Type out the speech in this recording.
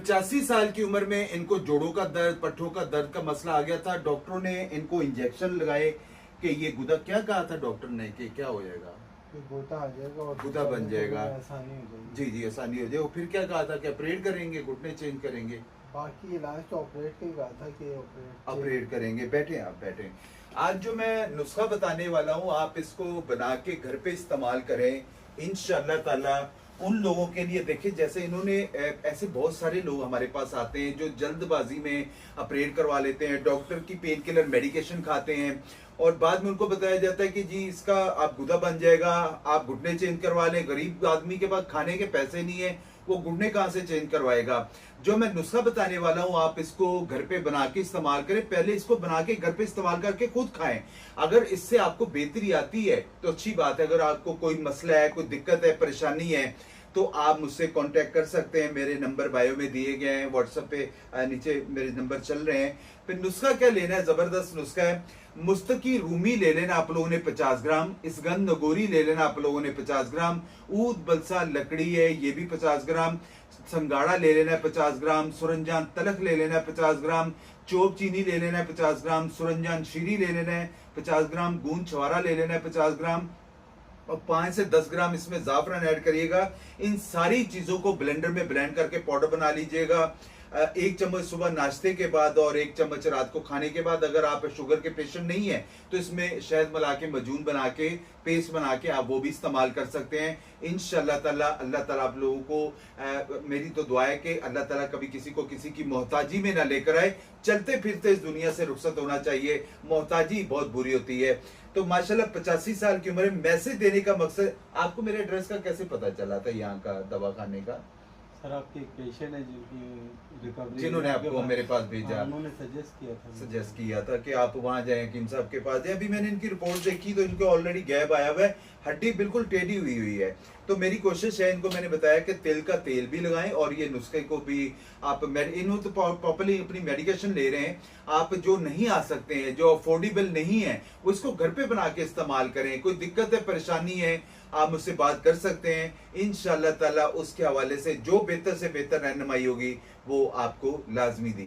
85 साल की उम्र में इनको जोड़ों का दर्द, पट्टों का दर्द का मसला आ गया था। डॉक्टरों ने इनको इंजेक्शन लगाए कि ये गुदा, क्या कहा था डॉक्टर ने कि क्या हो जाएगा, गुदा आ जाएगा और गुदा बन जाएगा, आसानी हो जाएगी। जी जी आसानी हो जाएगी। फिर क्या कहा था कि ऑपरेट करेंगे, घुटने चेंज करेंगे, बाकी इलाज तो ऑपरेट का ही कहा था कि ऑपरेट करेंगे। बैठे आप बैठे। आज जो मैं नुस्खा बताने वाला हूँ, आप इसको बना के घर पे इस्तेमाल करें इंशाअल्लाह ताला। उन लोगों के लिए देखिए, जैसे इन्होंने ऐसे बहुत सारे लोग हमारे पास आते हैं जो जल्दबाजी में ऑपरेट करवा लेते हैं, डॉक्टर की पेन किलर मेडिकेशन खाते हैं और बाद में उनको बताया जाता है कि जी इसका आप गुदा बन जाएगा, आप घुटने चेंज करवा लें। गरीब आदमी के पास खाने के पैसे नहीं है, वो घुटने कहां से चेंज करवाएगा। जो मैं नुस्खा बताने वाला हूं, आप इसको घर पे बना के इस्तेमाल करें। पहले इसको बना के घर पे इस्तेमाल करके खुद खाएं। अगर इससे आपको बेहतरी आती है तो अच्छी बात है। अगर आपको कोई मसला है, कोई दिक्कत है, परेशानी है, तो आप मुझसे कांटेक्ट कर सकते हैं। मेरे नंबर बायो में दिए गए हैं, व्हाट्सएप पे नीचे मेरे नंबर चल रहे हैं। फिर नुस्खा क्या लेना है, जबरदस्त नुस्खा है। मुस्तकी रूमी ले लेना आप लोगों ने 50 ग्राम, इसगंध नगोरी ले लेना आप लोगों ने 50 ग्राम, ऊद बलसा लकड़ी है ये भी 50 ग्राम, संगाड़ा ले लेना है 50 ग्राम, सुरंजान तलक ले लेना है 50 ग्राम, चोप चीनी ले लेना है 50 ग्राम, सुरंजान शीरी ले लेना है 50 ग्राम, गूंद छवारा ले लेना है 50 ग्राम और 5 से 10 ग्राम इसमें जाफरान ऐड करिएगा। इन सारी चीजों को ब्लेंडर में ब्लेंड करके पाउडर बना लीजिएगा। 1 चम्मच सुबह नाश्ते के बाद और 1 चम्मच रात को खाने के बाद। अगर आप शुगर के पेशेंट नहीं है तो इसमें शहद मिला के मजून बना के पेस्ट बना के आप वो भी इस्तेमाल कर सकते हैं। इंशाअल्लाह ताला अल्लाह ताला आप लोगों को, मेरी तो दुआ है कि अल्लाह ताला कभी किसी को किसी की मोहताजी में ना लेकर आए। चलते फिरते इस दुनिया से रुखसत होना चाहिए, मोहताजी बहुत बुरी होती है। तो माशाल्लाह 85 साल की उम्र में मैसेज देने का मकसद, आपको मेरे एड्रेस का कैसे पता चला था यहाँ का दवा खाने का? सर आपके एक पेशेंट है जिनकी रिकवरी, जिन्होंने आपको मेरे पास भेजा, उन्होंने सजेस्ट किया था कि आप वहां जाएं, हकीम साहब के पास जाएं। अभी मैंने इनकी रिपोर्ट देखी तो इनको ऑलरेडी गैप आया हुआ है, हड्डी बिल्कुल टेढ़ी हुई हुई है। तो मेरी कोशिश है, इनको मैंने बताया कि तिल का तेल भी लगाएं और ये नुस्खे को भी आप, इन्होंने तो प्रॉपर्ली अपनी मेडिकेशन ले रहे हैं। आप जो नहीं आ सकते हैं, जो अफोर्डेबल नहीं है, वो इसको घर पे बना के इस्तेमाल करें। कोई दिक्कत है, परेशानी है, आप मुझसे बात कर सकते हैं। इंशाअल्लाह ताला उसके हवाले से जो बेहतर से बेहतर रहनुमाई होगी वो आपको लाजमी दी।